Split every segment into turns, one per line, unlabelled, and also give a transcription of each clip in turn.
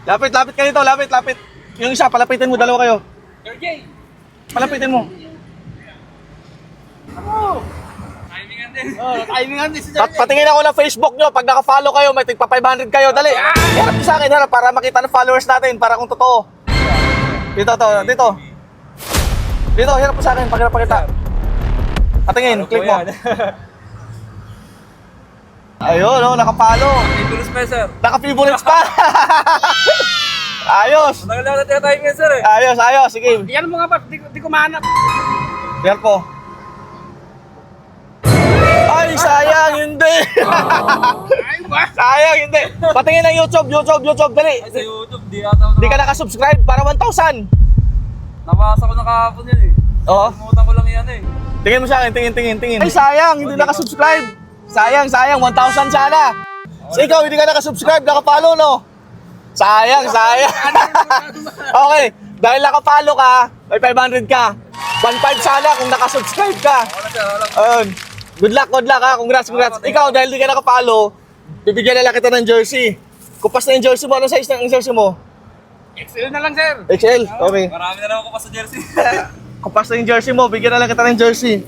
Lapit kayo dito, lapit. Yung isa, palapitin mo, dalawa kayo.
RJ!
Palapitin mo.
Timingan din. Timingan din si
Patingin ako ng Facebook nyo, pag naka-follow kayo, may tigpa 500 kayo. Dali, harap nyo sa akin, harap, para makita ng followers natin, para kung totoo. Dito, harap mo sa akin, pakita. Patingin, click mo. Ayun, nakapalo.
Favorite pa, sir.
Naka-favorites pa. Ayos.
Matagal na natin timingan, sir.
Ayos, sige.
Yan mo nga ba? Di ko mahanap.
Yan po. Ay, sayang, hindi.
Ay ba?
Sayang, hindi. Patingin ng YouTube, dali.
Ay, sa YouTube, di ata ako.
Di ka nakasubscribe para 1,000.
Nabasa ko na kahapon yan eh.
Oo.
Nakalimutan ko lang yan eh.
Tingin mo sa akin, tingin. Ay, sayang, hindi nakasubscribe. Sayang, 1,000 sana. So, ikaw, hindi ka nakasubscribe, nakapalo, no? Sayang. Okay, dahil nakapalo ka, may 500 ka. 1,500 sana kung nakasubscribe ka.
Wala, sir. Wala.
Ayun. Good luck ha. Congrats. Ikaw, dahil di ka nakapalo, bibigyan na lang kita ng jersey. Kupas na yung jersey mo. Anong size ng jersey mo?
XL na lang, sir.
XL? Okay.
Marami na naman ko pa sa jersey.
Kupas na yung jersey mo. Bigyan na lang kita ng jersey.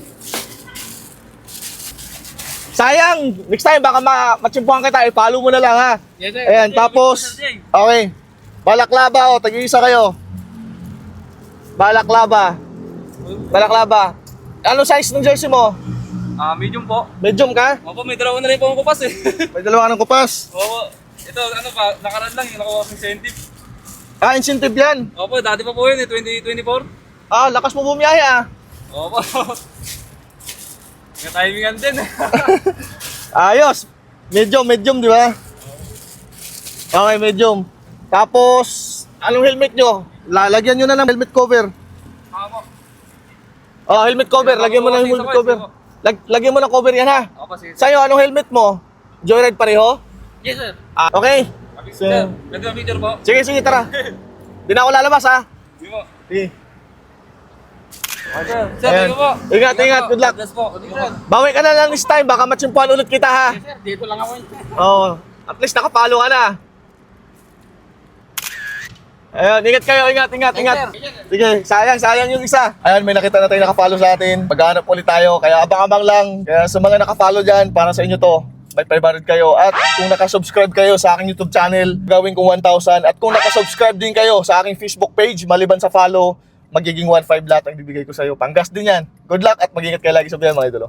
Sayang! Next time, baka matsimpuhan kita. I-follow mo na lang, ha?
Yes, sir.
Ayan, tapos, okay. Balaklava, tag-iisa kayo. Balaklava. Anong size ng jersey mo?
Medium po.
Medium ka?
Opo, may dalawa na rin po ang kupas eh.
May dalawa ka ng kupas.
Opo. Ito, ano pa, nakaraan lang yung nakuha ng incentive.
Incentive yan.
Opo, dati pa po yun eh, 2024.
Lakas mo bumiyahe,
Opo. May timingan din.
Ayos. Medium, di ba? Okay, medium. Tapos, anong helmet nyo? Lalagyan nyo na ng helmet cover.
Opo.
Helmet cover. Lagyan mo ng helmet cover. Lagyan mo ng cover yan, ha?
Opo, sige.
Sa'yo, anong helmet mo? Joyride pareho?
Yes, sir.
Okay.
Sir, pwede ba picture po?
Sige, tara. Di na ako lalabas, ha?
Sige po.
Sige.
Sir,
Ayan.
thank you po.
Ingat. Good luck.
Bless po. Sir.
Bawi ka na lang this time. Baka matsimpuan ulit kita, ha?
Sir, dito lang ako.
At least nakapalo ka na. Ayun, ingat kayo, ingat. Sige, sayang yung isa. Ayan, may nakita na tayo nakapalo sa atin. Maghanap ulit tayo, kaya abang-abang lang. Kaya sa mga nakapalo dyan, para sa inyo to. May 500 kayo. At kung nakasubscribe kayo sa aking YouTube channel, gawin kong 1,000. At kung nakasubscribe din kayo sa aking Facebook page, maliban sa follow, magiging 1,500 lahat ang bibigay ko sa iyo. Panggas din yan. Good luck at mag-ingat kayo lagi sa biyan, mga idolo.